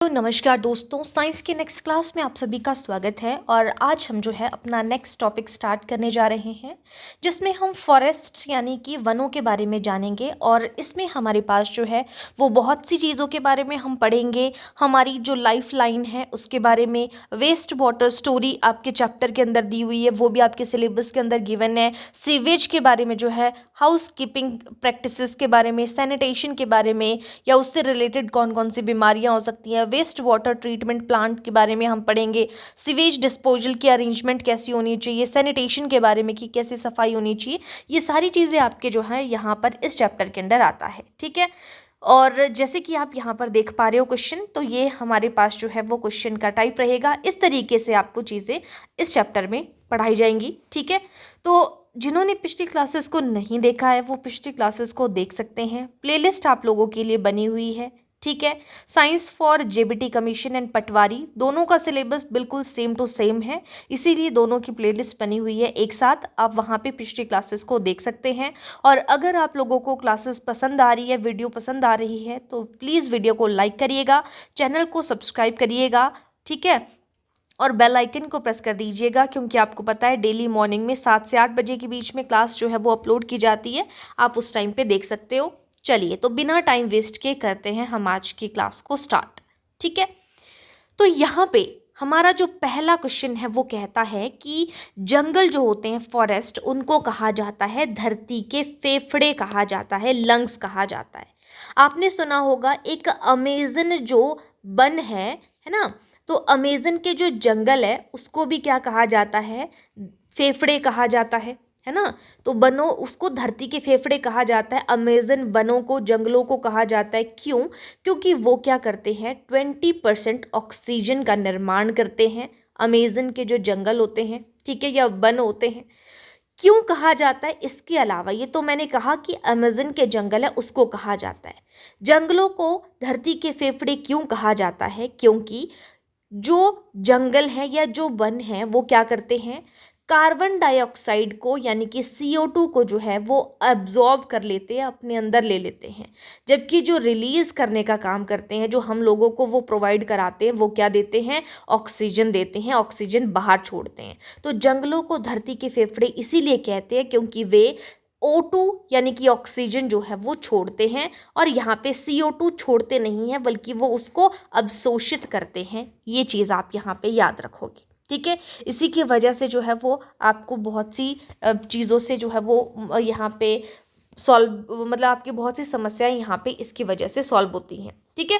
तो नमस्कार दोस्तों, साइंस के नेक्स्ट क्लास में आप सभी का स्वागत है। और आज हम जो है अपना नेक्स्ट टॉपिक स्टार्ट करने जा रहे हैं, जिसमें हम फॉरेस्ट यानी कि वनों के बारे में जानेंगे। और इसमें हमारे पास जो है वो बहुत सी चीज़ों के बारे में हम पढ़ेंगे। हमारी जो लाइफ लाइन है उसके बारे में, वेस्ट वाटर स्टोरी आपके चैप्टर के अंदर दी हुई है, वो भी आपके सिलेबस के अंदर गिवन है। सीवेज के बारे में जो है, हाउस कीपिंग प्रैक्टिसेस के बारे में, सैनिटेशन के बारे में, या उससे रिलेटेड कौन कौन सी बीमारियां हो सकती हैं, वेस्ट वाटर ट्रीटमेंट प्लांट के बारे में हम पढ़ेंगे। सीवेज डिस्पोजल की अरेंजमेंट कैसी होनी चाहिए, सैनिटेशन के बारे में कि कैसे सफाई होनी चाहिए। ये सारी चीज़ें आपके जो है यहाँ पर इस चैप्टर के अंदर आता है, ठीक है। और जैसे कि आप यहाँ पर देख पा रहे हो क्वेश्चन, तो ये हमारे पास जो है वो क्वेश्चन का टाइप रहेगा। इस तरीके से आपको चीज़ें इस चैप्टर में पढ़ाई जाएंगी, ठीक है। तो जिन्होंने पिछली क्लासेस को नहीं देखा है वो पिछली क्लासेस को देख सकते हैं। प्लेलिस्ट आप लोगों के लिए बनी हुई है, ठीक है। Science for JBT commission and patwari, दोनों का सिलेबस बिल्कुल सेम टू सेम है, इसीलिए दोनों की प्लेलिस्ट बनी हुई है एक साथ। आप वहाँ पे पिछली क्लासेस को देख सकते हैं। और अगर आप लोगों को क्लासेस पसंद आ रही है, वीडियो पसंद आ रही है, तो प्लीज़ वीडियो को लाइक करिएगा, चैनल को सब्सक्राइब करिएगा, ठीक है। और बेल आइकन को प्रेस कर दीजिएगा, क्योंकि आपको पता है डेली मॉर्निंग में 7 से 8 बजे के बीच में क्लास जो है वो अपलोड की जाती है। आप उस टाइम पे देख सकते हो। चलिए, तो बिना टाइम वेस्ट किए करते हैं हम आज की क्लास को स्टार्ट, ठीक है। तो यहाँ पे हमारा जो पहला क्वेश्चन है वो कहता है कि जंगल जो होते हैं, फॉरेस्ट, उनको कहा जाता है धरती के फेफड़े कहा जाता है, लंग्स कहा जाता है। आपने सुना होगा एक अमेजन जो वन है ना। तो अमेजन के जो जंगल है उसको भी क्या कहा जाता है, फेफड़े कहा जाता है ना। तो वनों, उसको धरती के फेफड़े कहा जाता है। अमेजन वनों को, जंगलों को कहा जाता है, क्यों? क्योंकि वो क्या करते हैं, 20% ऑक्सीजन का निर्माण करते हैं। अमेजन के जो जंगल होते हैं, ठीक है, या वन होते हैं। क्यों कहा जाता है? इसके अलावा ये तो मैंने कहा कि अमेजन के जंगल है उसको कहा जाता है। जंगलों को धरती के फेफड़े क्यों कहा जाता है? क्योंकि जो जंगल है या जो वन है वो क्या करते हैं, कार्बन डाइऑक्साइड को यानी कि CO2 को जो है वो अब्जॉर्ब कर लेते हैं, अपने अंदर ले लेते हैं। जबकि जो रिलीज करने का काम करते हैं, जो हम लोगों को वो प्रोवाइड कराते हैं, वो क्या देते हैं, ऑक्सीजन देते हैं, ऑक्सीजन बाहर छोड़ते हैं। तो जंगलों को धरती के फेफड़े इसीलिए कहते हैं क्योंकि वे O2 यानी कि ऑक्सीजन जो है वो छोड़ते हैं, और यहाँ पे CO2 छोड़ते नहीं हैं, बल्कि वो उसको अवशोषित करते हैं। ये चीज़ आप यहाँ पे याद रखोगे, ठीक है। इसी की वजह से जो है वो आपको बहुत सी चीज़ों से जो है वो यहाँ पे सॉल्व, मतलब आपकी बहुत सी समस्याएं यहाँ पे इसकी वजह से सॉल्व होती हैं, ठीक है।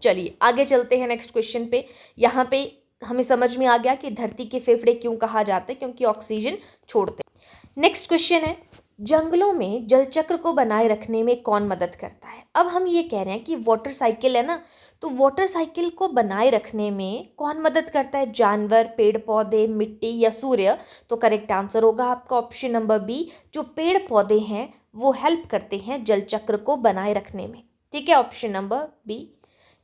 चलिए आगे चलते हैं नेक्स्ट क्वेश्चन पे। यहाँ पे हमें समझ में आ गया कि धरती के फेफड़े क्यों कहा जाते हैं, क्योंकि ऑक्सीजन छोड़ते हैं। नेक्स्ट क्वेश्चन है, जंगलों में जल चक्र को बनाए रखने में कौन मदद करता है? अब हम ये कह रहे हैं कि वाटर साइकिल है ना, तो वाटर साइकिल को बनाए रखने में कौन मदद करता है? जानवर, पेड़ पौधे, मिट्टी या सूर्य? तो करेक्ट आंसर होगा आपका ऑप्शन नंबर बी। जो पेड़ पौधे हैं वो हेल्प करते हैं जल चक्र को बनाए रखने में, ठीक है, option number B.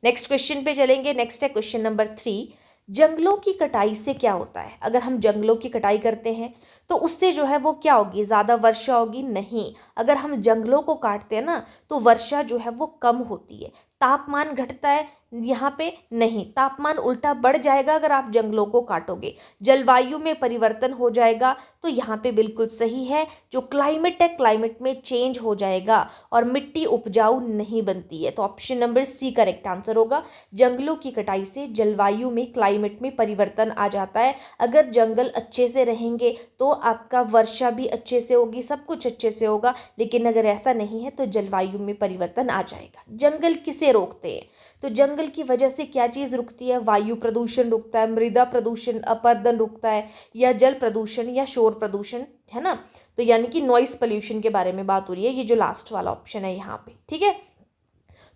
Next question पे चलेंगे। नेक्स्ट है क्वेश्चन नंबर 3। जंगलों की कटाई से क्या होता है? अगर हम जंगलों की कटाई करते हैं तो उससे जो है वो क्या होगी, ज़्यादा वर्षा होगी? नहीं। अगर हम जंगलों को काटते हैं ना तो वर्षा जो है वो कम होती है। तापमान घटता है यहाँ पे? नहीं, तापमान उल्टा बढ़ जाएगा अगर आप जंगलों को काटोगे। जलवायु में परिवर्तन हो जाएगा, तो यहाँ पे बिल्कुल सही है। जो क्लाइमेट है, क्लाइमेट में चेंज हो जाएगा और मिट्टी उपजाऊ नहीं बनती है। तो option number C correct answer होगा। जंगलों की कटाई से जलवायु में, क्लाइमेट में परिवर्तन आ जाता है। अगर जंगल अच्छे से रहेंगे तो आपका वर्षा भी अच्छे से होगी, सब कुछ अच्छे से होगा। लेकिन अगर ऐसा नहीं है तो जलवायु में परिवर्तन आ जाएगा। जंगल किसे रोकते हैं? तो जंगल की वजह से क्या चीज़ रुकती है? वायु प्रदूषण रुकता है, मृदा प्रदूषण, अपरदन रुकता है, या जल प्रदूषण या शोर प्रदूषण, है ना। तो यानी कि नॉइस पोल्यूशन के बारे में बात हो रही है, ये जो लास्ट वाला ऑप्शन है यहाँ पे, ठीक है।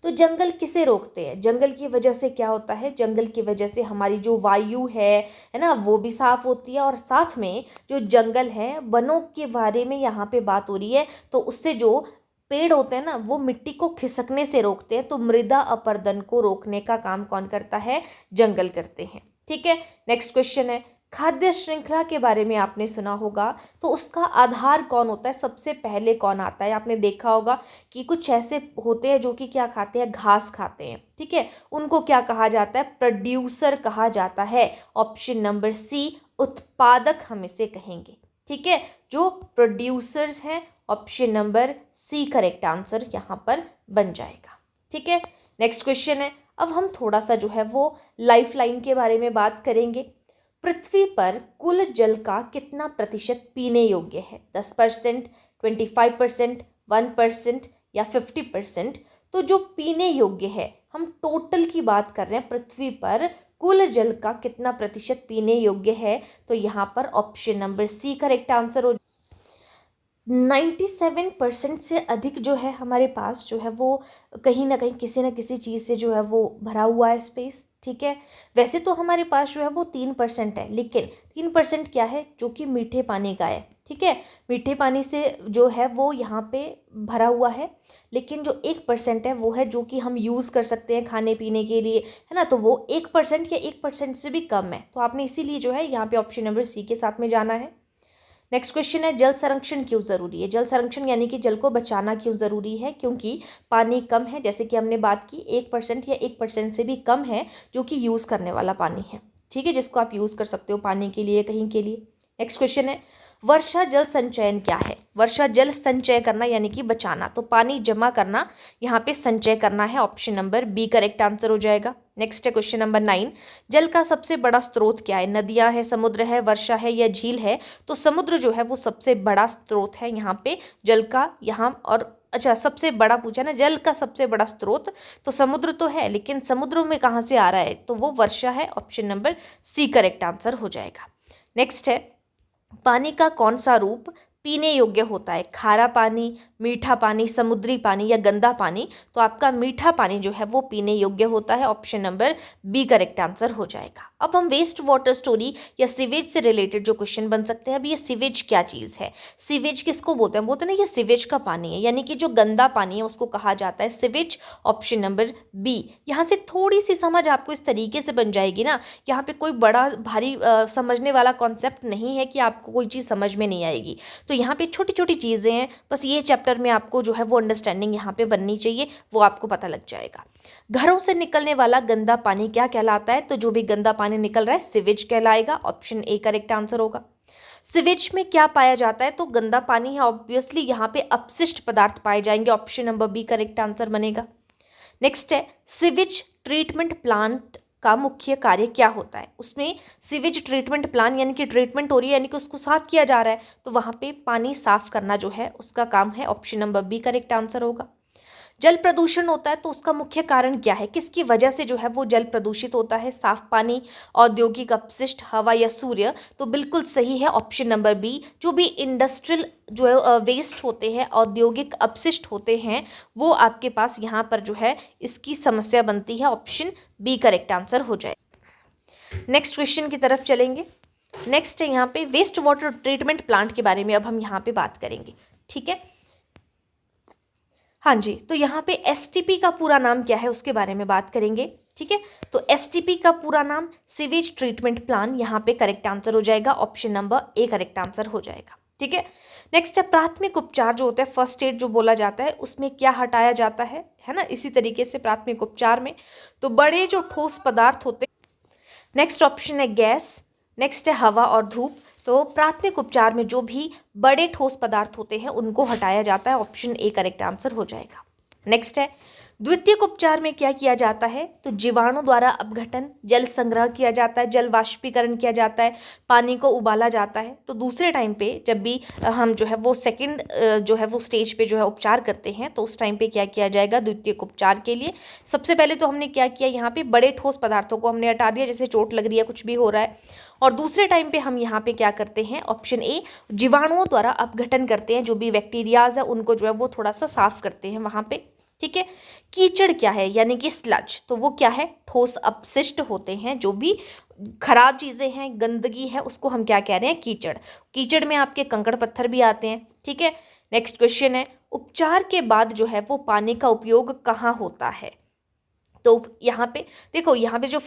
तो जंगल किसे रोकते हैं? जंगल की वजह से क्या होता है? जंगल की वजह से हमारी जो वायु है ना, वो भी साफ होती है। और साथ में जो जंगल है, वनों के बारे में यहाँ पे बात हो रही है, तो उससे जो पेड़ होते हैं ना वो मिट्टी को खिसकने से रोकते हैं। तो मृदा अपरदन को रोकने का काम कौन करता है? जंगल करते हैं, ठीक है। नेक्स्ट क्वेश्चन है, खाद्य श्रृंखला के बारे में आपने सुना होगा, तो उसका आधार कौन होता है, सबसे पहले कौन आता है? आपने देखा होगा कि कुछ ऐसे होते हैं जो कि क्या खाते हैं, घास खाते हैं, ठीक है, उनको क्या कहा जाता है, प्रोड्यूसर कहा जाता है। ऑप्शन नंबर सी, उत्पादक हम इसे कहेंगे, ठीक है, जो प्रोड्यूसर्स हैं। Option number C correct answer यहाँ पर बन जाएगा, ठीक है। नेक्स्ट क्वेश्चन है, अब हम थोड़ा सा जो है वो लाइफ लाइन के बारे में बात करेंगे। पृथ्वी पर कुल जल का कितना प्रतिशत पीने योग्य है? 10%, 25%, 1% या 50%? तो जो पीने योग्य है, हम टोटल की बात कर रहे हैं, पृथ्वी पर कुल जल का कितना प्रतिशत पीने योग्य है, तो यहाँ पर option number C correct answer हो। 97% से अधिक जो है हमारे पास जो है वो कहीं ना कहीं किसी न किसी चीज़ से जो है वो भरा हुआ है स्पेस, ठीक है। वैसे तो हमारे पास जो है वो 3% है, लेकिन 3% क्या है, जो कि मीठे पानी का है, ठीक है। मीठे पानी से जो है वो यहाँ पे भरा हुआ है, लेकिन जो 1% है वो है जो कि हम यूज़ कर सकते हैं खाने पीने के लिए, है ना, तो वो 1% या 1% से भी कम है, तो आपने इसीलिए जो है यहाँ पे ऑप्शन नंबर सी के साथ में जाना है। नेक्स्ट क्वेश्चन है, जल संरक्षण क्यों ज़रूरी है? जल संरक्षण यानी कि जल को बचाना क्यों ज़रूरी है? क्योंकि पानी कम है, जैसे कि हमने बात की, 1% या 1% से भी कम है जो कि यूज़ करने वाला पानी है, ठीक है, जिसको आप यूज़ कर सकते हो पानी के लिए, कहीं के लिए। नेक्स्ट क्वेश्चन है, वर्षा जल संचयन क्या है? वर्षा जल संचय करना यानी कि बचाना, तो पानी जमा करना, यहाँ पे संचय करना है। Option number B correct answer हो जाएगा। नेक्स्ट है क्वेश्चन नंबर 9, जल का सबसे बड़ा स्रोत क्या है? नदियां है, समुद्र है, वर्षा है या झील है? तो समुद्र जो है वो सबसे बड़ा स्रोत है यहाँ पे जल का, यहाँ और अच्छा सबसे बड़ा पूछा ना, जल का सबसे बड़ा स्रोत, तो समुद्र तो है, लेकिन समुद्र में कहाँ से आ रहा है, तो वो वर्षा है। Option number C correct answer हो जाएगा। नेक्स्ट है, पानी का कौन सा रूप पीने योग्य होता है? खारा पानी, मीठा पानी, समुद्री पानी या गंदा पानी? तो आपका मीठा पानी जो है वो पीने योग्य होता है। Option number B correct answer हो जाएगा। अब हम वेस्ट वाटर स्टोरी या सीवेज से रिलेटेड जो क्वेश्चन बन सकते हैं, अब ये सीवेज क्या चीज़ है? सीवेज किसको बोलते हैं? बोलते हैं ना ये सीवेज का पानी है, यानी कि जो गंदा पानी है उसको कहा जाता है सीवेज। Option number B. यहाँ से थोड़ी सी समझ आपको इस तरीके से बन जाएगी ना, यहाँ पे कोई बड़ा भारी समझने वाला कॉन्सेप्ट नहीं है कि आपको कोई चीज़ समझ में नहीं आएगी, तो यहाँ पे छोटी छोटी चीज़ें हैं, बस ये चैप्टर में आपको जो है वो अंडरस्टैंडिंग यहाँ पे बननी चाहिए, वो आपको पता लग जाएगा। घरों से निकलने वाला गंदा पानी क्या कहलाता है? तो जो भी गंदा पानी निकल रहा है सिवेज कहलाएगा। ऑप्शन ए करेक्ट आंसर होगा। सिवेज में क्या पाया जाता है? तो गंदा पानी है, ऑब्वियसली यहाँ पे अपशिष्ट पदार्थ पाए जाएंगे। Option number B correct answer बनेगा। नेक्स्ट है, सिवेज ट्रीटमेंट प्लांट का मुख्य कार्य क्या होता है? उसमें सीवेज ट्रीटमेंट प्लान यानी कि ट्रीटमेंट हो रही है, यानी कि उसको साफ किया जा रहा है, तो वहाँ पे पानी साफ करना जो है उसका काम है। Option number B correct answer होगा। जल प्रदूषण होता है तो उसका मुख्य कारण क्या है? किसकी वजह से जो है वो जल प्रदूषित होता है? साफ पानी, औद्योगिक अपशिष्ट, हवा या सूर्य? तो बिल्कुल सही है ऑप्शन नंबर बी। जो भी इंडस्ट्रियल जो है वेस्ट होते हैं, औद्योगिक अपशिष्ट होते हैं, वो आपके पास यहाँ पर जो है इसकी समस्या बनती है। ऑप्शन बी करेक्ट आंसर हो जाए। नेक्स्ट क्वेश्चन की तरफ चलेंगे। नेक्स्ट है यहाँ पे वेस्ट वाटर ट्रीटमेंट प्लांट के बारे में अब हम यहाँ पे बात करेंगे, ठीक है। हाँ जी, तो यहाँ पे एसटीपी का पूरा नाम क्या है उसके बारे में बात करेंगे, ठीक है। तो एसटीपी का पूरा नाम सीवेज ट्रीटमेंट प्लान, यहाँ पे करेक्ट आंसर हो जाएगा। Option number A correct answer हो जाएगा, ठीक है। नेक्स्ट है प्राथमिक उपचार जो होता है, फर्स्ट एड जो बोला जाता है, उसमें क्या हटाया जाता है ना, इसी तरीके से प्राथमिक उपचार में तो बड़े जो ठोस पदार्थ होते हैं। नेक्स्ट ऑप्शन है गैस। नेक्स्ट है हवा और धूप। तो प्राथमिक उपचार में जो भी बड़े ठोस पदार्थ होते हैं उनको हटाया जाता है। ऑप्शन ए करेक्ट आंसर हो जाएगा। नेक्स्ट है द्वितीयक उपचार में क्या किया जाता है? तो जीवाणु द्वारा अपघटन, जल संग्रह किया जाता है, जल वाष्पीकरण किया जाता है, पानी को उबाला जाता है। तो दूसरे टाइम पे जब भी हम जो है वो सेकंड जो है वो स्टेज पे जो है उपचार करते हैं, तो उस टाइम पे क्या किया जाएगा द्वितीयक उपचार के लिए? सबसे पहले तो हमने क्या किया, यहाँ पे बड़े ठोस पदार्थों को हमने हटा दिया, जैसे चोट लग रही है, कुछ भी हो रहा है। और दूसरे टाइम पे हम यहाँ पे क्या करते हैं? ऑप्शन ए, जीवाणुओं द्वारा अपघटन करते हैं, जो भी बैक्टीरियाज है उनको जो है वो थोड़ा सा साफ करते हैं वहाँ पे, ठीक है। कीचड़ क्या है? यानी कि स्लज, तो वो क्या है? ठोस अपशिष्ट होते हैं, जो भी खराब चीज़ें हैं, गंदगी है, उसको हम क्या कह रहे हैं? कीचड़। कीचड़ में आपके कंकड़ पत्थर भी आते हैं, ठीक है। नेक्स्ट क्वेश्चन है उपचार के बाद जो है वो पानी का उपयोग कहाँ होता है? तो यहाँ पे देखो, यहाँ पे जो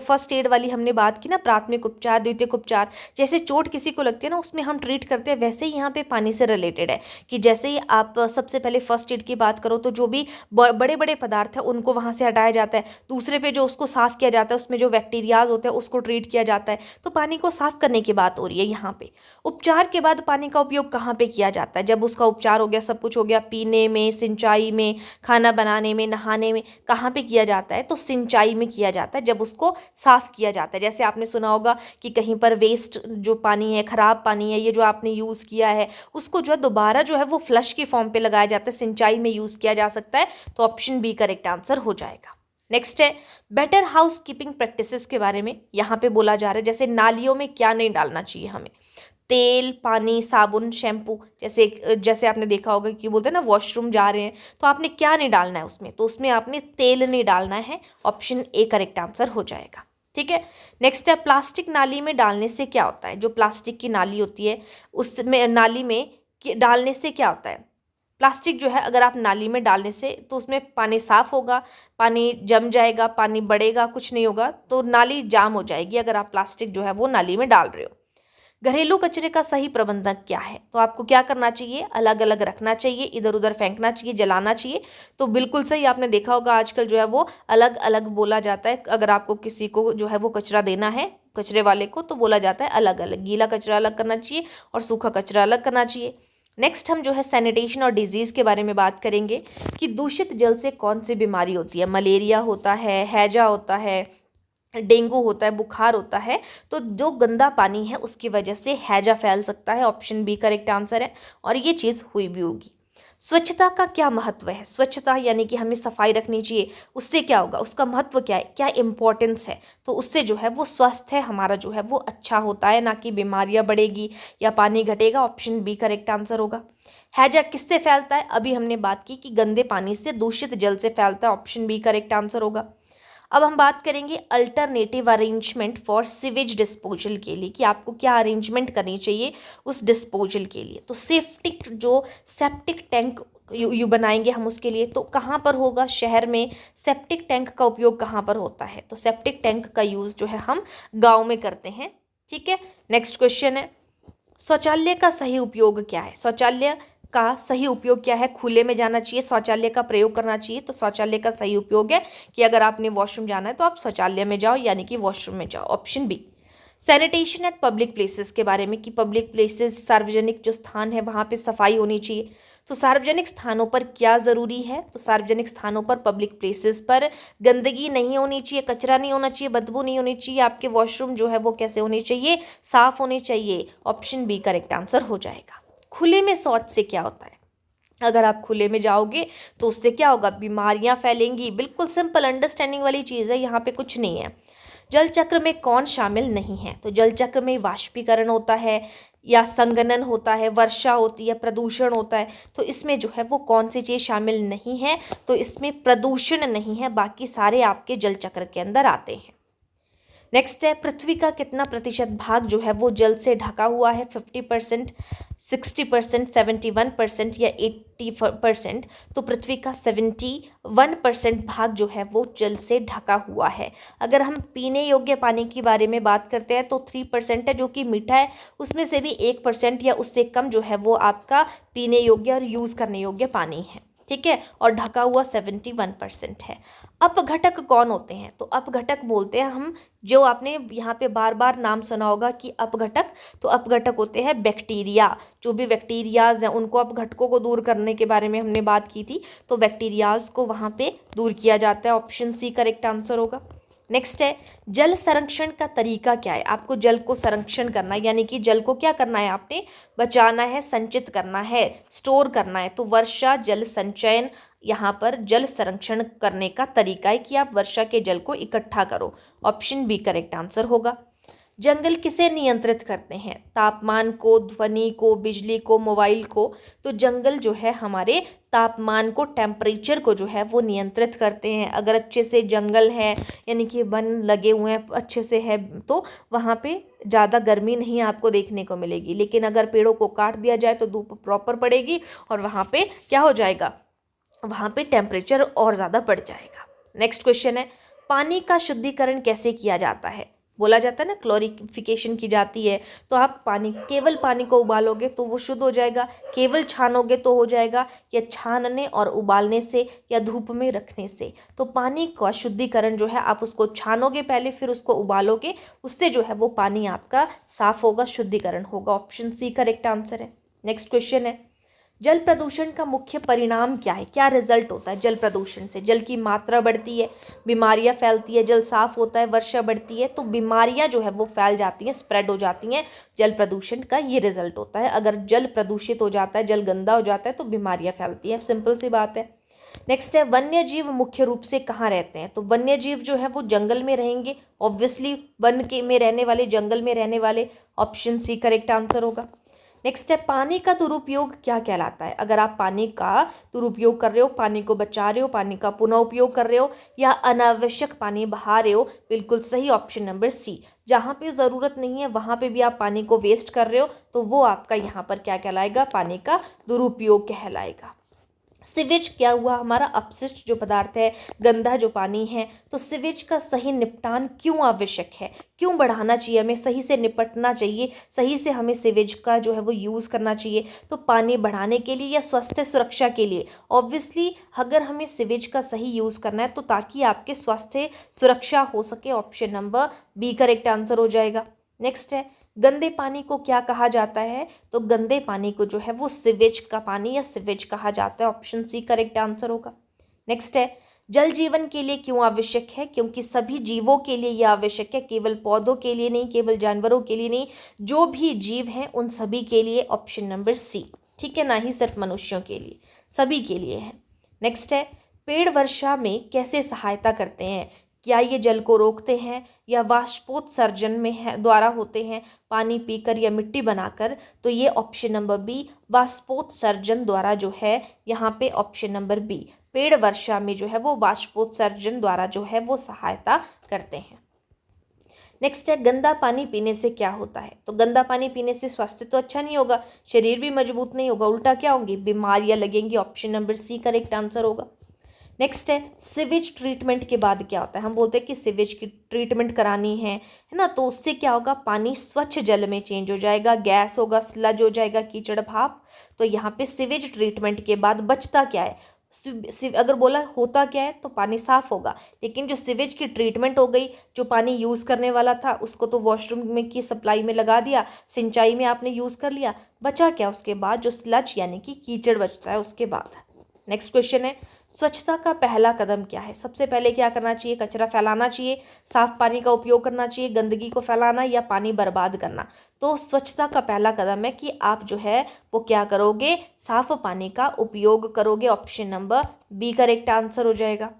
फर्स्ट एड वाली हमने बात की ना, प्राथमिक उपचार, द्वितीयक उपचार, जैसे चोट किसी को लगती है ना उसमें हम ट्रीट करते हैं, वैसे ही यहाँ पे पानी से रिलेटेड है कि जैसे ही आप सबसे पहले फर्स्ट एड की बात करो तो जो भी बड़े बड़े पदार्थ है उनको वहाँ से हटाया जाता है, दूसरे पे जो उसको साफ़ किया जाता है उसमें जो बैक्टीरियाज होते हैं उसको ट्रीट किया जाता है। तो पानी को साफ़ करने की बात हो रही है यहाँ पे। उपचार के बाद पानी का उपयोग कहाँ पे किया जाता है? जब उसका उपचार हो गया, सब कुछ हो गया, पीने में, सिंचाई में, खाना बनाने में, नहाने में, कहाँ पे किया जाता है? तो सिंचाई में किया जाता है, जब उसको साफ किया जाता है। जैसे आपने सुना होगा कि कहीं पर वेस्ट जो पानी है, खराब पानी है, ये जो आपने यूज़ किया है उसको जो है दोबारा जो है वो फ्लश के फॉर्म पे लगाया जाता है, सिंचाई में यूज़ किया जा सकता है। तो ऑप्शन बी करेक्ट आंसर हो जाएगा। नेक्स्ट है बेटर हाउस कीपिंग प्रैक्टिसेस के बारे में यहाँ पे बोला जा रहा है। जैसे नालियों में क्या नहीं डालना चाहिए हमें? तेल, पानी, साबुन, शैम्पू। जैसे जैसे आपने देखा होगा कि बोलते हैं ना वॉशरूम जा रहे हैं तो आपने क्या नहीं डालना है उसमें? तो उसमें आपने तेल नहीं डालना है। ऑप्शन ए करेक्ट आंसर हो जाएगा। ठीक है। नेक्स्ट है प्लास्टिक नाली में डालने से क्या होता है? जो प्लास्टिक की नाली होती है उसमें, नाली में डालने से क्या होता है? प्लास्टिक जो है अगर आप नाली में डालने से तो उसमें पानी साफ होगा, पानी जम जाएगा, पानी बढ़ेगा, कुछ नहीं होगा, तो नाली जाम हो जाएगी अगर आप प्लास्टिक जो है वो नाली में डाल रहे हो। घरेलू कचरे का सही प्रबंधन क्या है? तो आपको क्या करना चाहिए? अलग अलग रखना चाहिए, इधर उधर फेंकना चाहिए, जलाना चाहिए। तो बिल्कुल सही, आपने देखा होगा आजकल जो है वो अलग अलग बोला जाता है। अगर आपको किसी को जो है वो कचरा देना है, कचरे वाले को, तो बोला जाता है अलग अलग, गीला कचरा अलग करना चाहिए और सूखा कचरा अलग करना चाहिए। नेक्स्ट हम जो है सैनिटेशन और डिजीज़ के बारे में बात करेंगे कि दूषित जल से कौन सी बीमारी होती है? मलेरिया होता है, हैजा होता है, डेंगू होता है, बुखार होता है। तो जो गंदा पानी है उसकी वजह से हैजा फैल सकता है। ऑप्शन बी करेक्ट आंसर है और ये चीज़ हुई भी होगी। स्वच्छता का क्या महत्व है? स्वच्छता यानी कि हमें सफाई रखनी चाहिए, उससे क्या होगा? उसका महत्व क्या है, क्या इंपॉर्टेंस है? तो उससे जो है वो स्वास्थ्य हमारा जो है वो अच्छा होता है, ना कि बीमारियां बढ़ेगी या पानी घटेगा। ऑप्शन बी करेक्ट आंसर होगा। हैजा किससे फैलता है? अभी हमने बात की कि गंदे पानी से, दूषित जल से फैलता है। ऑप्शन बी करेक्ट आंसर होगा। अब हम बात करेंगे alternative arrangement for sewage disposal के लिए कि आपको क्या अरेंजमेंट करनी चाहिए उस डिस्पोजल के लिए। तो सेप्टिक टैंक यू बनाएंगे हम उसके लिए, तो कहाँ पर होगा? शहर में। सेप्टिक टैंक का उपयोग कहाँ पर होता है? तो सेप्टिक टैंक का यूज़ जो है हम गाँव में करते हैं। ठीक है। नेक्स्ट क्वेश्चन है शौचालय का सही उपयोग क्या है? शौचालय का सही उपयोग क्या है? खुले में जाना चाहिए, शौचालय का प्रयोग करना चाहिए। तो शौचालय का सही उपयोग है कि अगर आपने वॉशरूम जाना है तो आप शौचालय में जाओ, यानी कि वॉशरूम में जाओ। Option B. Sanitation at public places के बारे में कि पब्लिक प्लेसेस, सार्वजनिक जो स्थान है वहाँ पे सफाई होनी चाहिए। तो सार्वजनिक स्थानों पर क्या ज़रूरी है? तो सार्वजनिक स्थानों पर, पब्लिक प्लेसेस पर गंदगी नहीं होनी चाहिए, कचरा नहीं होना चाहिए, बदबू नहीं होनी चाहिए। आपके वॉशरूम जो है वो कैसे होने चाहिए? साफ होने चाहिए। ऑप्शन बी करेक्ट आंसर हो जाएगा। खुले में शौच से क्या होता है? अगर आप खुले में जाओगे तो उससे क्या होगा? बीमारियां फैलेंगी। बिल्कुल सिंपल अंडरस्टैंडिंग वाली चीज़ है, यहाँ पे कुछ नहीं है। जल चक्र में कौन शामिल नहीं है? तो जल चक्र में वाष्पीकरण होता है या संघनन होता है, वर्षा होती है, प्रदूषण होता है। तो इसमें जो है वो कौन सी चीज़ शामिल नहीं है? तो इसमें प्रदूषण नहीं है, बाकी सारे आपके जल चक्र के अंदर आते हैं। नेक्स्ट है पृथ्वी का कितना प्रतिशत भाग जो है वो जल से ढका हुआ है? 50%, 60%, 71% या 80%? तो पृथ्वी का 71% भाग जो है वो जल से ढका हुआ है। अगर हम पीने योग्य पानी के बारे में बात करते हैं तो 3% है जो कि मीठा है, उसमें से भी 1% या उससे कम जो है वो आपका पीने योग्य और यूज़ करने योग्य पानी है। ठीक है। और ढका हुआ 71% है। अपघटक कौन होते हैं? तो अपघटक बोलते हैं हम, जो आपने यहाँ पे बार बार नाम सुना होगा कि अपघटक, तो अपघटक होते हैं बैक्टीरिया। जो भी बैक्टीरियाज हैं उनको, अपघटकों को दूर करने के बारे में हमने बात की थी, तो बैक्टीरियाज को वहाँ पे दूर किया जाता है। ऑप्शन सी करेक्ट आंसर होगा। नेक्स्ट है जल संरक्षण का तरीका क्या है? आपको जल को संरक्षण करना है, यानी कि जल को क्या करना है? आपने बचाना है, संचित करना है, स्टोर करना है। तो वर्षा जल संचयन, यहाँ पर जल संरक्षण करने का तरीका है कि आप वर्षा के जल को इकट्ठा करो। ऑप्शन बी करेक्ट आंसर होगा। जंगल किसे नियंत्रित करते हैं? तापमान को, ध्वनि को, बिजली को, मोबाइल को? तो जंगल जो है हमारे तापमान को, टेम्परेचर को जो है वो नियंत्रित करते हैं। अगर अच्छे से जंगल है, यानी कि वन लगे हुए हैं अच्छे से है, तो वहाँ पे ज़्यादा गर्मी नहीं आपको देखने को मिलेगी। लेकिन अगर पेड़ों को काट दिया जाए तो धूप प्रॉपर पड़ेगी और वहाँ पे क्या हो जाएगा? वहाँ पे टेम्परेचर और ज़्यादा बढ़ जाएगा। नेक्स्ट क्वेश्चन है, पानी का शुद्धिकरण कैसे किया जाता है? बोला जाता है ना क्लोरिफिकेशन की जाती है। तो आप केवल पानी को उबालोगे तो वो शुद्ध हो जाएगा, केवल छानोगे तो हो जाएगा, या छानने और उबालने से या धूप में रखने से। तो पानी का शुद्धिकरण जो है, आप उसको छानोगे पहले, फिर उसको उबालोगे, उससे जो है वो पानी आपका साफ होगा, शुद्धिकरण होगा। ऑप्शन सी करेक्ट आंसर है। नेक्स्ट क्वेश्चन है, जल प्रदूषण का मुख्य परिणाम क्या है? क्या रिजल्ट होता है जल प्रदूषण से? जल की मात्रा बढ़ती है, बीमारियां फैलती है, जल साफ होता है, वर्षा बढ़ती है, तो बीमारियां जो है वो फैल जाती हैं, स्प्रेड हो जाती हैं। जल प्रदूषण का ये रिजल्ट होता है। अगर जल प्रदूषित हो जाता है, जल गंदा हो जाता है, तो बीमारियां फैलती हैं। सिंपल सी बात है। नेक्स्ट है, वन्य जीव मुख्य रूप से कहाँ रहते हैं? तो वन्य जीव जो है वो जंगल में रहेंगे, ऑब्वियसली वन के में रहने वाले, जंगल में रहने वाले। ऑप्शन सी करेक्ट आंसर होगा। नेक्स्ट है, पानी का दुरुपयोग क्या कहलाता है? अगर आप पानी का दुरुपयोग कर रहे हो, पानी को बचा रहे हो, पानी का पुनः उपयोग कर रहे हो, या अनावश्यक पानी बहा रहे हो, बिल्कुल सही ऑप्शन नंबर सी। जहाँ पे ज़रूरत नहीं है वहाँ पे भी आप पानी को वेस्ट कर रहे हो, तो वो आपका यहाँ पर क्या कहलाएगा? पानी का दुरुपयोग कहलाएगा। सिवेज क्या हुआ? हमारा अपशिष्ट जो पदार्थ है, गंदा जो पानी है, तो सिवेज का सही निपटान क्यों आवश्यक है? क्यों बढ़ाना चाहिए? हमें सही से निपटना चाहिए, सही से हमें सिवेज का जो है वो यूज़ करना चाहिए। तो पानी बढ़ाने के लिए या स्वास्थ्य सुरक्षा के लिए? ऑब्वियसली अगर हमें सिवेज का सही यूज़ करना है तो ताकि आपके स्वास्थ्य सुरक्षा हो सके। Option number B correct answer हो जाएगा। नेक्स्ट है, गंदे पानी को क्या कहा जाता है? तो गंदे पानी को जो है वो सिवेज का पानी या सिवेज कहा जाता है। ऑप्शन सी करेक्ट आंसर होगा। नेक्स्ट है, जल जीवन के लिए क्यों आवश्यक है? क्योंकि सभी जीवों के लिए यह आवश्यक है, केवल पौधों के लिए नहीं, केवल जानवरों के लिए नहीं, जो भी जीव हैं उन सभी के लिए। ऑप्शन नंबर सी, ठीक है, ना ही सिर्फ मनुष्यों के लिए, सभी के लिए है। नेक्स्ट है, पेड़ वर्षा में कैसे सहायता करते हैं? क्या ये जल को रोकते हैं या वाष्पोत्सर्जन में है द्वारा होते हैं, पानी पीकर या मिट्टी बनाकर? तो ये ऑप्शन नंबर बी, वाष्पोत्सर्जन द्वारा जो है यहाँ पे ऑप्शन नंबर बी, पेड़ वर्षा में जो है वो वाष्पोत्सर्जन द्वारा जो है वो सहायता करते हैं। नेक्स्ट है, गंदा पानी पीने से क्या होता है? तो गंदा पानी पीने से स्वास्थ्य तो अच्छा नहीं होगा, शरीर भी मजबूत नहीं होगा, उल्टा क्या होंगी? बीमारियां लगेंगी। Option number C correct answer होगा। नेक्स्ट है, सिवेज ट्रीटमेंट के बाद क्या होता है? हम बोलते हैं कि सिवेज की ट्रीटमेंट करानी है ना, तो उससे क्या होगा? पानी स्वच्छ जल में चेंज हो जाएगा, गैस होगा, स्लज हो जाएगा, कीचड़ भाप। तो यहाँ पे सिवेज ट्रीटमेंट के बाद बचता क्या है? अगर बोला होता क्या है, तो पानी साफ होगा, लेकिन जो सिवेज की ट्रीटमेंट हो गई, जो पानी यूज़ करने वाला था उसको तो वॉशरूम में की सप्लाई में लगा दिया, सिंचाई में आपने यूज़ कर लिया, बचा क्या उसके बाद? जो स्लज यानी कि कीचड़ बचता है उसके बाद। नेक्स्ट क्वेश्चन है, स्वच्छता का पहला कदम क्या है? सबसे पहले क्या करना चाहिए? कचरा फैलाना चाहिए, साफ पानी का उपयोग करना चाहिए, गंदगी को फैलाना, या पानी बर्बाद करना? तो स्वच्छता का पहला कदम है कि आप जो है वो क्या करोगे? साफ पानी का उपयोग करोगे। Option number B correct answer हो जाएगा।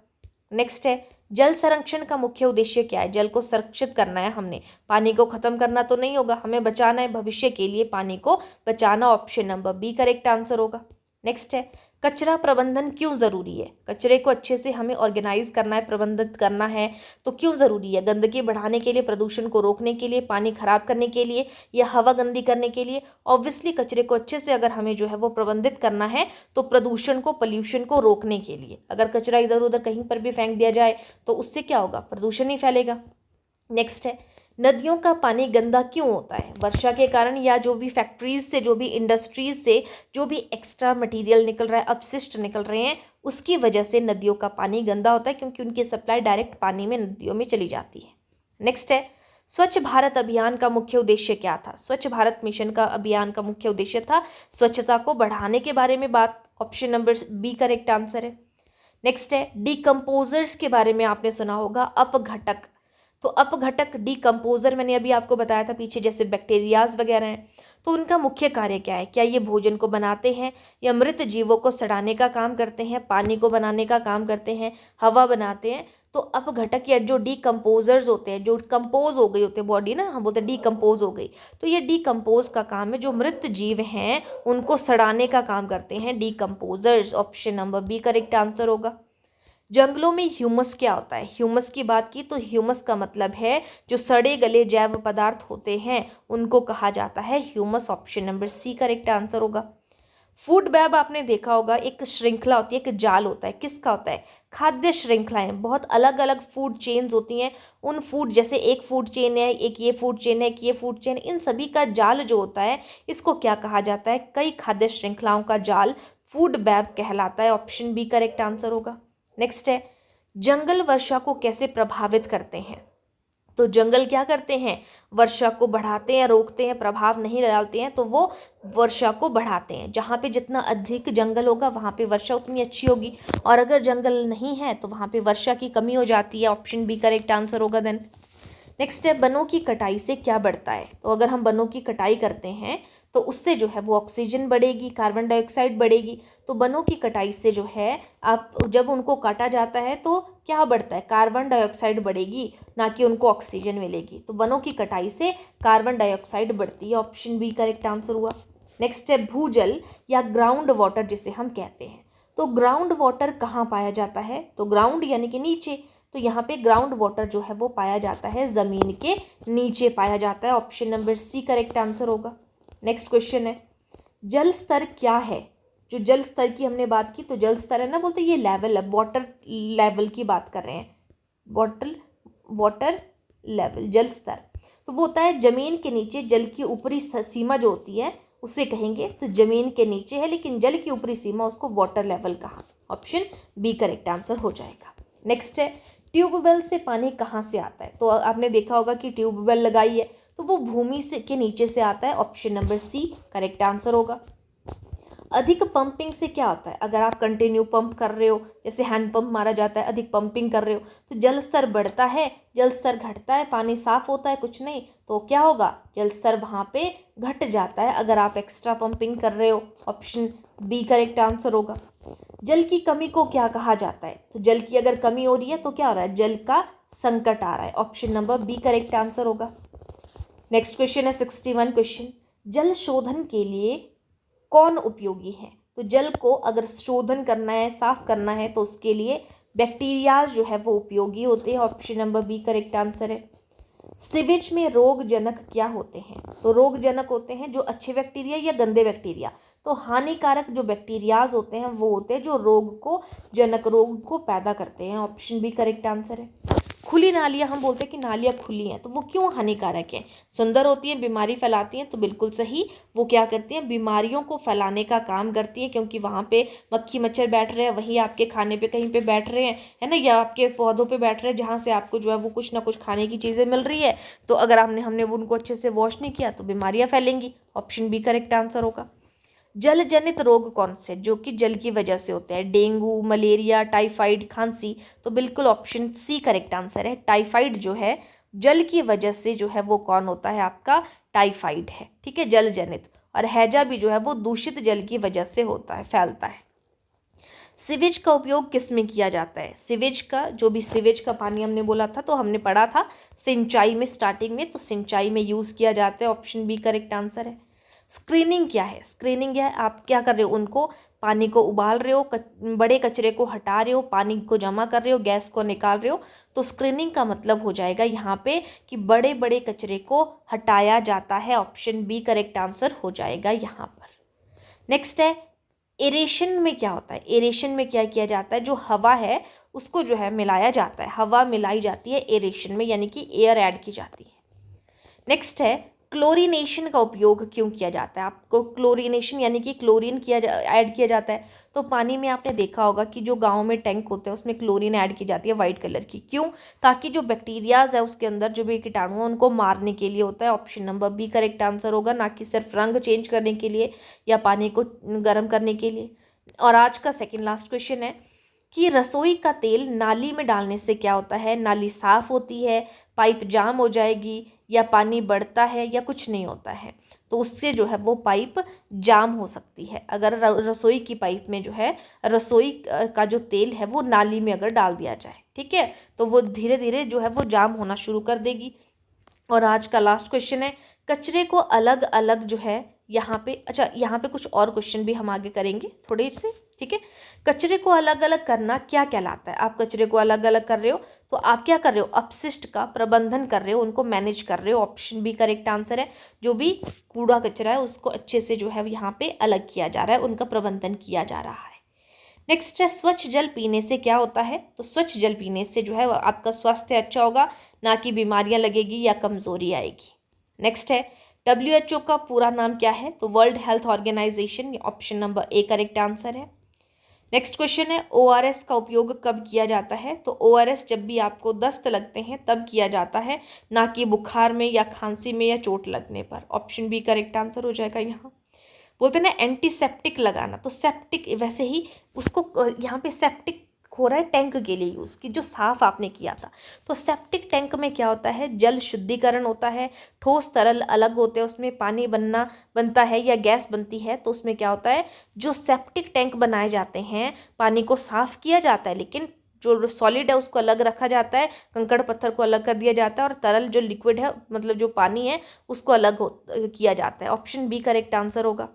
नेक्स्ट है, जल संरक्षण का मुख्य उद्देश्य क्या है? जल को संरक्षित करना है हमने, पानी को खत्म करना तो नहीं होगा, हमें बचाना है, भविष्य के लिए पानी को बचाना। Option number B correct answer होगा। नेक्स्ट है, कचरा प्रबंधन क्यों ज़रूरी है? कचरे को अच्छे से हमें ऑर्गेनाइज करना है, प्रबंधित करना है, तो क्यों ज़रूरी है? गंदगी बढ़ाने के लिए, प्रदूषण को रोकने के लिए, पानी खराब करने के लिए, या हवा गंदी करने के लिए? ऑब्वियसली कचरे को अच्छे से अगर हमें जो है वो प्रबंधित करना है तो प्रदूषण को, पोल्यूशन को रोकने के लिए। अगर कचरा इधर उधर कहीं पर भी फेंक दिया जाए तो उससे क्या होगा? प्रदूषण ही फैलेगा। नेक्स्ट है, नदियों का पानी गंदा क्यों होता है? वर्षा के कारण, या जो भी फैक्ट्रीज से, जो भी इंडस्ट्रीज से जो भी एक्स्ट्रा मटेरियल निकल रहा है, अपशिष्ट निकल रहे हैं, उसकी वजह से नदियों का पानी गंदा होता है, क्योंकि उनकी सप्लाई डायरेक्ट पानी में, नदियों में चली जाती है। नेक्स्ट है, स्वच्छ भारत अभियान का मुख्य उद्देश्य क्या था? स्वच्छ भारत मिशन का अभियान का मुख्य उद्देश्य था स्वच्छता को बढ़ाने के बारे में बात। Option number B correct answer है। नेक्स्ट है, डिकम्पोजर्स के बारे में आपने सुना होगा, अपघटक। तो अपघटक, डिकम्पोजर, मैंने अभी आपको बताया था पीछे, जैसे बैक्टीरियाज वगैरह हैं, तो उनका मुख्य कार्य क्या है? क्या ये भोजन को बनाते हैं, या मृत जीवों को सड़ाने का काम करते हैं, पानी को बनाने का काम करते हैं, हवा बनाते हैं? तो अपघटक या जो डिकम्पोजर्स होते हैं, जो कंपोज हो गई होते हैं बॉडी ना, हम बोलते हैं डिकम्पोज हो गई, तो ये डिकम्पोज का काम है, जो मृत जीव हैं उनको सड़ाने का काम करते हैं, decomposers. Option number B correct answer होगा। जंगलों में ह्यूमस क्या होता है? ह्यूमस की बात की तो ह्यूमस का मतलब है जो सड़े गले जैव पदार्थ होते हैं उनको कहा जाता है humus. Option number C correct answer होगा। फूड वेब आपने देखा होगा, एक श्रृंखला होती है, एक जाल होता है, किसका होता है? खाद्य श्रृंखलाएं, बहुत अलग अलग फूड चेन्स होती हैं। उन फूड, जैसे एक फूड चेन है, एक ये फूड चेन है, एक ये फूड चेन, इन सभी का जाल जो होता है, इसको क्या कहा जाता है? कई खाद्य श्रृंखलाओं का जाल फूड वेब कहलाता है। ऑप्शन बी करेक्ट आंसर होगा। नेक्स्ट है, जंगल वर्षा को कैसे प्रभावित करते हैं? तो जंगल क्या करते हैं? वर्षा को बढ़ाते हैं, रोकते हैं, प्रभाव नहीं डालते हैं, तो वो वर्षा को बढ़ाते हैं। जहाँ पे जितना अधिक जंगल होगा वहाँ पे वर्षा उतनी अच्छी होगी, और अगर जंगल नहीं है तो वहाँ पे वर्षा की कमी हो जाती है। ऑप्शन बी करेक्ट आंसर होगा देन। नेक्स्ट है, वनों की कटाई से क्या बढ़ता है? तो अगर हम वनों की कटाई करते हैं तो उससे जो है वो ऑक्सीजन बढ़ेगी, कार्बन डाइऑक्साइड बढ़ेगी। तो वनों की कटाई से जो है, आप जब उनको काटा जाता है तो क्या बढ़ता है? कार्बन डाइऑक्साइड बढ़ेगी, ना कि उनको ऑक्सीजन मिलेगी। तो वनों की कटाई से कार्बन डाइऑक्साइड बढ़ती है। ऑप्शन बी करेक्ट आंसर हुआ। नेक्स्ट है, भूजल या ग्राउंड वाटर जिसे हम कहते हैं। तो ग्राउंड वाटर कहाँ पाया जाता है? तो ग्राउंड यानी कि नीचे, तो यहाँ पे ग्राउंड वाटर जो है वो पाया जाता है जमीन के नीचे पाया जाता है। Option number C correct answer होगा। नेक्स्ट क्वेश्चन है, जल स्तर क्या है? जो जल स्तर की हमने बात की, तो जल स्तर है ना, बोलते ये लेवल है, वाटर लेवल की बात कर रहे हैं। वाटर लेवल, जल स्तर, तो वो होता है जमीन के नीचे, जल की ऊपरी सीमा जो होती है उसे कहेंगे। तो जमीन के नीचे है, लेकिन जल की ऊपरी सीमा, उसको वाटर लेवल कहा। ऑप्शन बी करेक्ट आंसर हो जाएगा। नेक्स्ट है, ट्यूबवेल से पानी कहाँ से आता है? तो आपने देखा होगा कि ट्यूबवेल लगाई है, तो वो भूमि से के नीचे से आता है। Option number C correct answer होगा। अधिक पंपिंग से क्या होता है? अगर आप कंटिन्यू पंप कर रहे हो, जैसे हैंड पंप मारा जाता है, अधिक पंपिंग कर रहे हो, तो जल स्तर बढ़ता है, जल स्तर घटता है, पानी साफ होता है? कुछ नहीं, तो क्या होगा? जल स्तर वहाँ पे घट जाता है अगर आप एक्स्ट्रा पंपिंग कर रहे हो। ऑप्शन बी करेक्ट आंसर होगा। जल की कमी को क्या कहा जाता है? तो जल की अगर कमी हो रही है तो क्या हो रहा है? जल का संकट आ रहा है। Option number B correct answer होगा। नेक्स्ट क्वेश्चन है 61 क्वेश्चन, जल शोधन के लिए कौन उपयोगी है? तो जल को अगर शोधन करना है, साफ करना है, तो उसके लिए बैक्टीरिया जो है वो उपयोगी होते हैं। Option number B correct answer है। सीवेज में रोगजनक क्या होते हैं? तो रोगजनक होते हैं जो अच्छे बैक्टीरिया या गंदे बैक्टीरिया। तो हानिकारक जो बैक्टीरियाज होते हैं वो होते हैं जो रोग को पैदा करते हैं। ऑप्शन बी करेक्ट आंसर है। खुली नालियां, हम बोलते हैं कि नालियां खुली हैं, तो वो क्यों हानिकारक हैं? सुंदर होती हैं, बीमारी फैलाती हैं, तो बिल्कुल सही, वो क्या करती हैं? बीमारियों को फैलाने का काम करती हैं, क्योंकि वहाँ पे मक्खी मच्छर बैठ रहे हैं, वहीं आपके खाने पे कहीं पे बैठ रहे हैं, है ना, या आपके पौधों पे बैठ रहे हैं, जहाँ से आपको जो है वो कुछ ना कुछ खाने की चीज़ें मिल रही है। तो अगर हमने उनको अच्छे से वॉश नहीं किया तो बीमारियाँ फैलेंगी। ऑप्शन बी करेक्ट आंसर होगा। जल जनित रोग कौन से जो कि जल की वजह से होते हैं? डेंगू, मलेरिया, टाइफाइड, खांसी। तो बिल्कुल ऑप्शन सी करेक्ट आंसर है। टाइफाइड जो है जल की वजह से जो है वो कौन होता है? आपका टाइफाइड है। ठीक है, जल जनित। और हैजा भी जो है वो दूषित जल की वजह से होता है, फैलता है। सीवेज का उपयोग किस में किया जाता है? सीवेज का, जो भी सीवेज का पानी हमने बोला था, तो हमने पढ़ा था सिंचाई में, स्टार्टिंग में, तो सिंचाई में यूज़ किया जाता है। ऑप्शन बी करेक्ट आंसर है। स्क्रीनिंग क्या है? स्क्रीनिंग है, आप क्या कर रहे हो? उनको पानी को उबाल रहे हो, बड़े कचरे को हटा रहे हो, पानी को जमा कर रहे हो, गैस को निकाल रहे हो। तो स्क्रीनिंग का मतलब हो जाएगा यहाँ पे कि बड़े बड़े कचरे को हटाया जाता है। ऑप्शन बी करेक्ट आंसर हो जाएगा यहाँ पर। नेक्स्ट है, एरेशन में क्या होता है? एरेशन में क्या किया जाता है? जो हवा है उसको जो है मिलाया जाता है, हवा मिलाई जाती है एरेशन में, यानी कि एयर ऐड की जाती है। नेक्स्ट है, क्लोरीनेशन का उपयोग क्यों किया जाता है? आपको क्लोरीनेशन यानी कि क्लोरीन ऐड किया जाता है। तो पानी में आपने देखा होगा कि जो गाँव में टैंक होते हैं उसमें क्लोरीन ऐड की जाती है वाइट कलर की। क्यों? ताकि जो बैक्टीरियाज है उसके अंदर जो भी कीटाणु है उनको मारने के लिए होता है। Option number B correct answer होगा, ना कि सिर्फ रंग चेंज करने के लिए या पानी को गर्म करने के लिए। और आज का सेकेंड लास्ट क्वेश्चन है कि रसोई का तेल नाली में डालने से क्या होता है? नाली साफ होती है, पाइप जाम हो जाएगी, या पानी बढ़ता है, या कुछ नहीं होता है? तो उससे जो है वो पाइप जाम हो सकती है। अगर रसोई की पाइप में जो है रसोई का जो तेल है वो नाली में अगर डाल दिया जाए, ठीक है, तो वो धीरे धीरे जो है वो जाम होना शुरू कर देगी। और आज का लास्ट क्वेश्चन है, कचरे को अलग अलग जो है यहाँ पे, अच्छा यहाँ पे कुछ और क्वेश्चन भी हम आगे करेंगे थोड़े से। ठीक है। कचरे को अलग अलग करना क्या कहलाता है? आप कचरे को अलग अलग कर रहे हो तो आप क्या कर रहे हो? अपशिष्ट का प्रबंधन कर रहे हो, उनको मैनेज कर रहे हो। ऑप्शन बी करेक्ट आंसर है। जो भी कूड़ा कचरा है उसको अच्छे से जो है यहाँ पे अलग किया जा रहा है, उनका प्रबंधन किया जा रहा है। नेक्स्ट है, स्वच्छ जल पीने से क्या होता है? तो स्वच्छ जल पीने से जो है आपका स्वास्थ्य अच्छा होगा, ना कि बीमारियां लगेगी या कमजोरी आएगी। नेक्स्ट है, WHO का पूरा नाम क्या है? तो World Health Organization. Option number A correct answer है। नेक्स्ट क्वेश्चन है, ORS का उपयोग कब किया जाता है? तो ORS जब भी आपको दस्त लगते हैं तब किया जाता है, ना कि बुखार में या खांसी में या चोट लगने पर। ऑप्शन बी करेक्ट आंसर हो जाएगा। यहाँ बोलते हैं ना एंटीसेप्टिक लगाना, तो सेप्टिक वैसे ही उसको यहाँ पे सेप्टिक हो रहा है टैंक के लिए यूज़ की, जो साफ आपने किया था। तो सेप्टिक टैंक में क्या होता है? जल शुद्धिकरण होता है, ठोस तरल अलग होते हैं, उसमें पानी बनता है या गैस बनती है। तो उसमें क्या होता है, जो सेप्टिक टैंक बनाए जाते हैं, पानी को साफ किया जाता है लेकिन जो सॉलिड है उसको अलग रखा जाता है, कंकड़ पत्थर को अलग कर दिया जाता है, और तरल जो लिक्विड है मतलब जो पानी है उसको अलग किया जाता है। ऑप्शन बी करेक्ट आंसर होगा।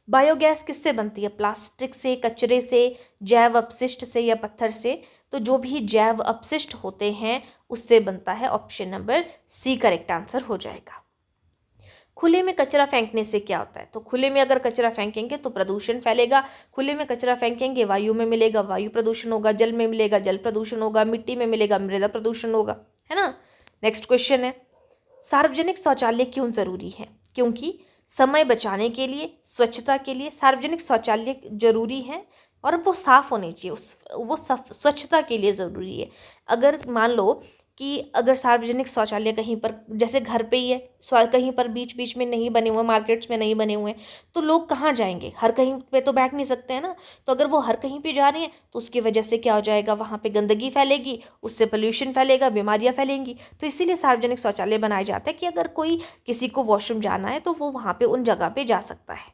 बायोगैस किससे बनती है? प्लास्टिक से, कचरे से, जैव अपशिष्ट से या पत्थर से? तो जो भी जैव अपशिष्ट होते हैं उससे बनता है। Option number C correct answer हो जाएगा। खुले में कचरा फेंकने से क्या होता है? तो खुले में अगर कचरा फेंकेंगे तो प्रदूषण फैलेगा। खुले में कचरा फेंकेंगे, वायु में मिलेगा, वायु प्रदूषण होगा, जल में मिलेगा, जल प्रदूषण होगा, मिट्टी में मिलेगा, मृदा प्रदूषण होगा, है ना। नेक्स्ट क्वेश्चन है, सार्वजनिक शौचालय क्यों जरूरी है? क्योंकि समय बचाने के लिए, स्वच्छता के लिए सार्वजनिक शौचालय जरूरी है, और वो साफ होने चाहिए, वो स्वच्छता के लिए ज़रूरी है। अगर मान लो कि अगर सार्वजनिक शौचालय कहीं पर जैसे घर पे ही है, कहीं पर बीच बीच में नहीं बने हुए, मार्केट्स में नहीं बने हुए, तो लोग कहाँ जाएंगे? हर कहीं पे तो बैठ नहीं सकते हैं ना। तो अगर वो हर कहीं पे जा रहे हैं तो उसकी वजह से क्या हो जाएगा, वहाँ पे गंदगी फैलेगी, उससे पोल्यूशन फैलेगा, बीमारियाँ फैलेंगी। तो इसीलिए सार्वजनिक शौचालय बनाए जाते हैं कि अगर कोई किसी को वॉशरूम जाना है तो वो वहाँ पे उन जगह पे जा सकता है।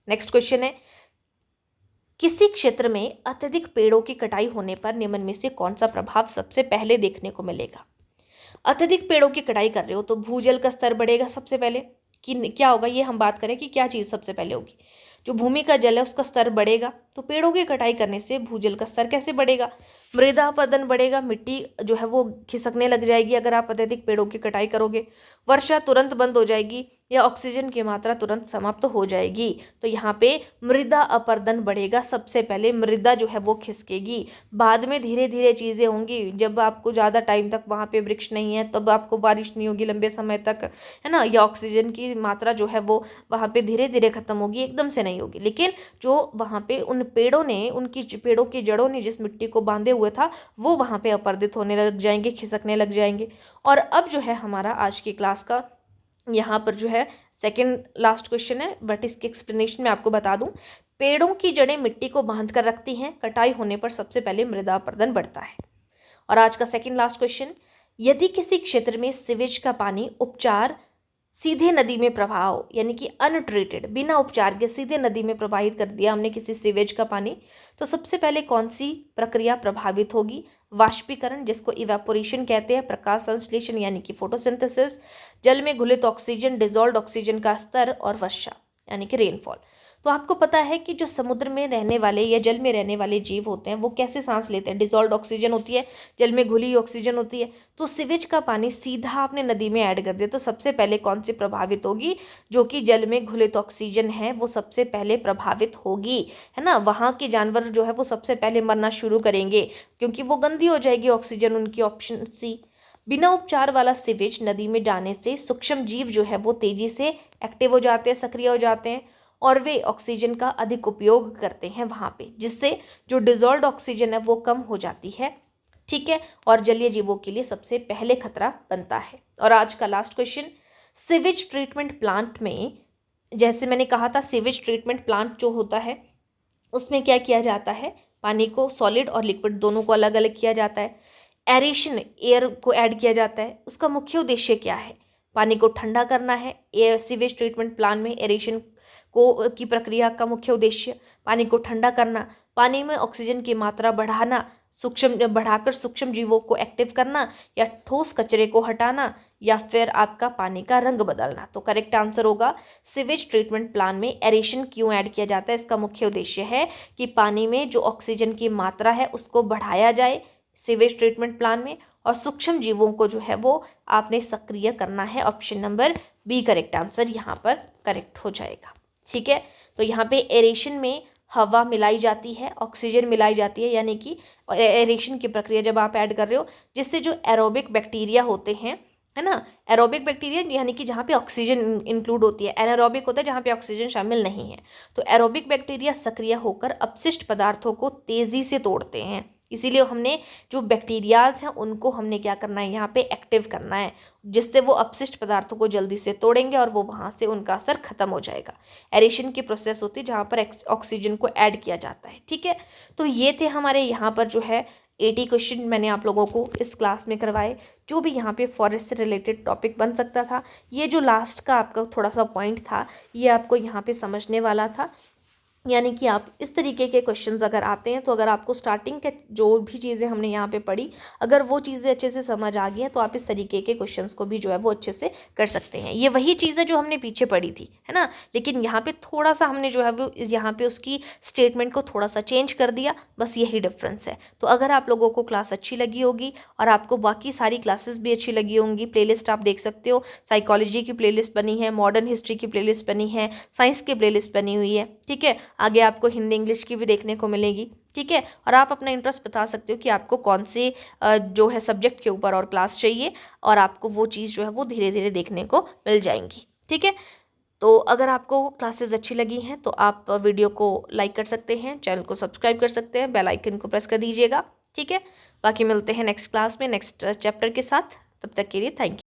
नेक्स्ट क्वेश्चन है, किसी क्षेत्र में अत्यधिक पेड़ों की कटाई होने पर निम्न में से कौन सा प्रभाव सबसे पहले देखने को मिलेगा? अत्यधिक पेड़ों की कटाई कर रहे हो तो भूजल का स्तर बढ़ेगा सबसे पहले। कि क्या होगा, ये हम बात करें कि क्या चीज़ सबसे पहले होगी। जो भूमि का जल है उसका स्तर बढ़ेगा। तो पेड़ों की कटाई करने से भूजल का स्तर कैसे बढ़ेगा? मृदा अपरदन बढ़ेगा, मिट्टी जो है वो खिसकने लग जाएगी अगर आप अत्यधिक पेड़ों की कटाई करोगे। वर्षा तुरंत बंद हो जाएगी, या ऑक्सीजन की मात्रा तुरंत समाप्त हो जाएगी। तो यहाँ पे मृदा अपरदन बढ़ेगा, सबसे पहले मृदा जो है वो खिसकेगी। बाद में धीरे धीरे चीज़ें होंगी, जब आपको ज़्यादा टाइम तक वहाँ पे वृक्ष नहीं है तब आपको बारिश नहीं होगी लंबे समय तक, है ना, या ऑक्सीजन की मात्रा जो है वो वहाँ पे धीरे धीरे खत्म होगी, एकदम से नहीं होगी। लेकिन जो वहाँ पे उन पेड़ों ने, उनकी पेड़ों की जड़ों ने जिस मिट्टी को बांधे हुए था वो वहाँ पे अपरदित होने लग जाएंगे, खिसकने लग जाएंगे। और अब जो है हमारा आज की क्लास का यहाँ पर जो है सेकंड लास्ट क्वेश्चन है, बट इसके एक्सप्लेनेशन में आपको बता दूं। पेड़ों की जड़ें मिट्टी को बांध कर रखती हैं, कटाई होने पर सबसे पहले मृदा अपरदन बढ़ता है। और आज का सेकंड लास्ट क्वेश्चन, यदि किसी क्षेत्र में सीवेज का पानी उपचार सीधे नदी में प्रवाह, यानी कि अनट्रीटेड, बिना उपचार के सीधे नदी में प्रवाहित कर दिया हमने किसी सीवेज का पानी, तो सबसे पहले कौन सी प्रक्रिया प्रभावित होगी? वाष्पीकरण, जिसको इवेपोरेशन कहते हैं, प्रकाश संश्लेषण यानी कि फोटोसिंथेसिस, जल में घुलित ऑक्सीजन, डिजॉल्व्ड ऑक्सीजन का स्तर, और वर्षा यानी कि रेनफॉल। तो आपको पता है कि जो समुद्र में रहने वाले या जल में रहने वाले जीव होते हैं वो कैसे सांस लेते हैं? डिजॉल्व्ड ऑक्सीजन होती है, जल में घुली ऑक्सीजन होती है। तो सीवेज का पानी सीधा आपने नदी में ऐड कर दिया तो सबसे पहले कौन सी प्रभावित होगी? जो कि जल में घुलित ऑक्सीजन है वो सबसे पहले प्रभावित होगी, है ना। वहाँ के जानवर जो है वो सबसे पहले मरना शुरू करेंगे क्योंकि वो गंदी हो जाएगी ऑक्सीजन उनकी। Option C. बिना उपचार वाला सीवेज नदी में जाने से सूक्ष्म जीव जो है वो तेजी से एक्टिव हो जाते हैं, सक्रिय हो जाते हैं, और वे ऑक्सीजन का अधिक उपयोग करते हैं वहाँ पे, जिससे जो डिजॉल्व्ड ऑक्सीजन है वो कम हो जाती है, ठीक है, और जलीय जीवों के लिए सबसे पहले खतरा बनता है। और आज का last question, sewage treatment plant में, जैसे मैंने कहा था सीवेज ट्रीटमेंट प्लांट जो होता है उसमें क्या किया जाता है? पानी को, सॉलिड और लिक्विड दोनों को अलग अलग किया जाता है। एरेशन, एयर को ऐड किया जाता है। उसका मुख्य उद्देश्य क्या है? पानी को ठंडा करना है। एयर सीवेज ट्रीटमेंट प्लांट में एरेशन को की प्रक्रिया का मुख्य उद्देश्य पानी को ठंडा करना, पानी में ऑक्सीजन की मात्रा बढ़ाना, बढ़ाकर सूक्ष्म जीवों को एक्टिव करना, या ठोस कचरे को हटाना, या फिर आपका पानी का रंग बदलना। तो करेक्ट आंसर होगा सीवेज ट्रीटमेंट प्लान में एरेशन क्यों ऐड किया जाता है। इसका मुख्य उद्देश्य है कि पानी में जो ऑक्सीजन की मात्रा है उसको बढ़ाया जाए सीवेज ट्रीटमेंट प्लान में, और सूक्ष्म जीवों को जो है वो आपने सक्रिय करना है। Option number B correct answer यहाँ पर करेक्ट हो जाएगा। ठीक है, तो यहाँ पे एरेशन में हवा मिलाई जाती है, ऑक्सीजन मिलाई जाती है, यानी कि एरेशन की प्रक्रिया जब आप ऐड कर रहे हो, जिससे जो एरोबिक बैक्टीरिया होते हैं, है ना, एरोबिक बैक्टीरिया यानी कि जहाँ पे ऑक्सीजन इंक्लूड होती है, एनारोबिक होता है जहाँ पे ऑक्सीजन शामिल नहीं है। तो एरोबिक बैक्टीरिया सक्रिय होकर अपशिष्ट पदार्थों को तेज़ी से तोड़ते हैं, इसीलिए हमने जो बैक्टीरियाज हैं उनको हमने क्या करना है, यहाँ पे एक्टिव करना है, जिससे वो अपशिष्ट पदार्थों को जल्दी से तोड़ेंगे और वो वहाँ से उनका असर खत्म हो जाएगा। एरेशन की प्रोसेस होती है जहाँ पर ऑक्सीजन को ऐड किया जाता है। ठीक है, तो ये थे हमारे यहाँ पर जो है 80 क्वेश्चन मैंने आप लोगों को इस क्लास में करवाए, जो भी यहाँ पे फॉरेस्ट से रिलेटेड टॉपिक बन सकता था। ये जो लास्ट का आपका थोड़ा सा पॉइंट था, ये आपको यहाँ पे समझने वाला था, यानी कि आप इस तरीके के क्वेश्चंस अगर आते हैं तो अगर आपको स्टार्टिंग के जो भी चीज़ें हमने यहाँ पे पढ़ी, अगर वो चीज़ें अच्छे से समझ आ गई हैं तो आप इस तरीके के क्वेश्चंस को भी जो है वो अच्छे से कर सकते हैं। ये वही चीज़ें जो हमने पीछे पढ़ी थी, है ना, लेकिन यहाँ पे थोड़ा सा हमने जो है वो यहाँ पे उसकी स्टेटमेंट को थोड़ा सा चेंज कर दिया, बस यही डिफरेंस है। तो अगर आप लोगों को क्लास अच्छी लगी होगी और आपको बाकी सारी क्लासेस भी अच्छी लगी होंगी, प्लेलिस्ट आप देख सकते हो, साइकोलॉजी की प्लेलिस्ट बनी है, मॉडर्न हिस्ट्री की प्लेलिस्ट बनी है, साइंस की प्लेलिस्ट बनी हुई है। ठीक है, आगे आपको हिंदी इंग्लिश की भी देखने को मिलेगी। ठीक है, और आप अपना इंटरेस्ट बता सकते हो कि आपको कौन से जो है सब्जेक्ट के ऊपर और क्लास चाहिए, और आपको वो चीज़ जो है वो धीरे धीरे देखने को मिल जाएंगी। ठीक है, तो अगर आपको क्लासेस अच्छी लगी हैं तो आप वीडियो को लाइक कर सकते हैं, चैनल को सब्सक्राइब कर सकते हैं, बेल आइकन को प्रेस कर दीजिएगा। ठीक है, बाकी मिलते हैं नेक्स्ट क्लास में नेक्स्ट चैप्टर के साथ। तब तक के लिए थैंक यू।